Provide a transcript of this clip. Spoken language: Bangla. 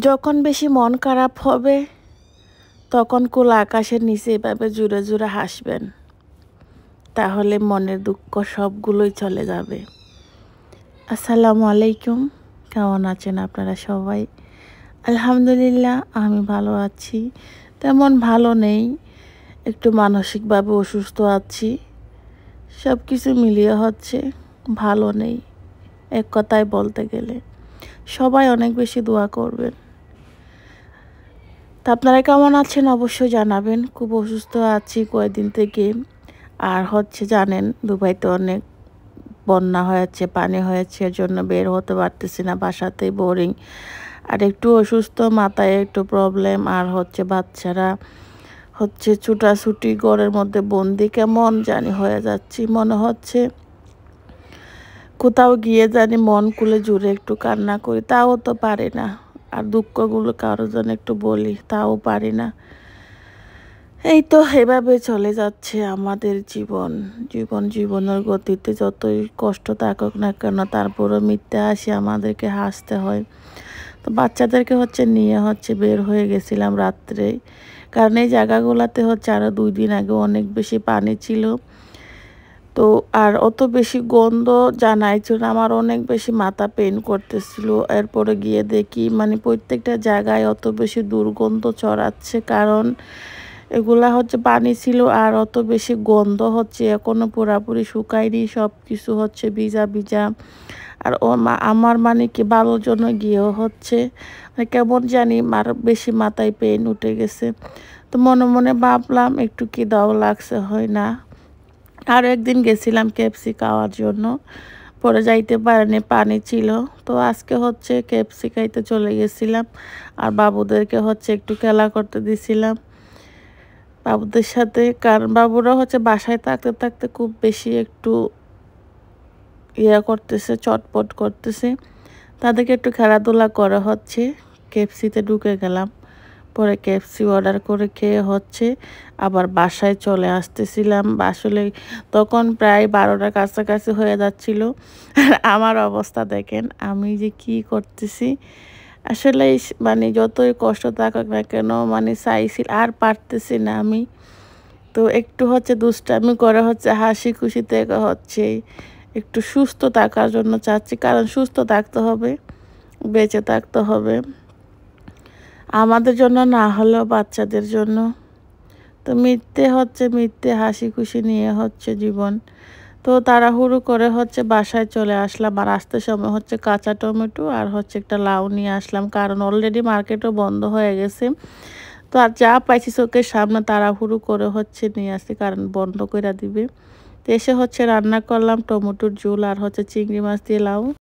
যখন বেশি মন খারাপ হবে তখন খোলা আকাশের নিচে এভাবে জুড়ে জুড়ে হাসবেন, তাহলে মনের দুঃখ সবগুলোই চলে যাবে। আসসালামু আলাইকুম, কেমন আছেন আপনারা সবাই? আলহামদুলিল্লাহ আমি ভালো আছি, তেমন ভালো নেই, একটু মানসিকভাবে অসুস্থ আছি। সব কিছু মিলিয়ে হচ্ছে ভালো নেই, এক কথায় বলতে গেলে। সবাই অনেক বেশি দোয়া করবেন। তা আপনারা কেমন আছেন অবশ্যই জানাবেন। খুব অসুস্থ আছি কয়েকদিন থেকে। আর জানেন দুবাইতে অনেক বন্যা হয়েছে, পানি হয়েছে, এর জন্য বের হতে পারতেছি না, বাসাতেই বোরিং। আর একটু অসুস্থ, মাথায় একটু প্রবলেম। আর বাচ্চারা ছুটাছুটি, ঘরের মধ্যে বন্দি, কেমন জানি হয়ে যাচ্ছি। মনে হচ্ছে কোথাও গিয়ে জানি মন খুলে জুড়ে একটু কান্না করি, তাও তো পারি না। আর দুঃখগুলো কারো জন্য একটু বলি, তাও পারি না। এই তো এভাবে চলে যাচ্ছে আমাদের জীবনের গতিতে। যতই কষ্ট থাকুক না কেন, তারপরও মিথ্যে হাসি আমাদেরকে হাসতে হয়। তো বাচ্চাদেরকে নিয়ে বের হয়ে গেছিলাম রাত্রে, কারণ এই জায়গাগুলোতে আরও 2 দিন আগে অনেক বেশি পানি ছিল। তো আর অত বেশি গন্ধ জানাই ছিল, আমার অনেক বেশি মাথা পেইন করতেছিল। এরপরে গিয়ে দেখি প্রত্যেকটা জায়গায় অত বেশি দুর্গন্ধ ছড়াচ্ছে, কারণ এগুলা পানি ছিল। আর অত বেশি গন্ধ এখনো পুরাপুরি শুকায়নি, সব কিছু ভিজা ভিজা। আর আমার কি ভালোর জন্য গিয়েও কেমন জানি আর বেশি মাথায় পেইন উঠে গেছে। তো মনে মনে ভাবলাম একটু কি দাও লাগছে, হয় না। আর একদিন গেছিলাম কেএফসি খাওয়ার জন্য, পরে যাইতে পারিনি, পানি ছিল। তো আজকে কেএফসি খাইতে চলে গেছিলাম। আর বাবুদেরকে একটু খেলা করতে দিছিলাম বাবুদের সাথে, কারণ বাবুরা বাসায় থাকতে থাকতে খুব বেশি একটু করতেছে, চটপট করতেছে। তাদেরকে একটু খেলাধুলা করা কেএফসিতে ঢুকে গেলাম। পরে কেএফসি অর্ডার করে খেয়ে আবার বাসায় চলে আসতেছিলাম। আসলে তখন প্রায় 12টার কাছাকাছি হয়ে যাচ্ছিল। আর আমার অবস্থা দেখেন, আমি যে কি করতেছি। আসলে যতই কষ্ট থাকুক না কেন, চাইছি আর পারতেছি না আমি। তো একটু দুষ্টামি করে হাসি খুশি থেকে একটু সুস্থ থাকার জন্য চাচ্ছি, কারণ সুস্থ থাকতে হবে, বেঁচে থাকতে হবে, আমাদের জন্য না হলেও বাচ্চাদের জন্য। তো মিথ্যে হাসি খুশি নিয়ে জীবন। তো তাড়াহুড়ো করে বাসায় চলে আসলাম। আর আসতে সময় কাঁচা টমেটো আর একটা লাউ নিয়ে আসলাম, কারণ অলরেডি মার্কেটও বন্ধ হয়ে গেছে। তো আর যা পাইছি চোখের সামনে তাড়াহুড়ো করে নিয়ে আসছি, কারণ বন্ধ করে দিবে। তো এসে রান্না করলাম টমেটোর ঝোল আর চিংড়ি মাছ দিয়ে লাউ।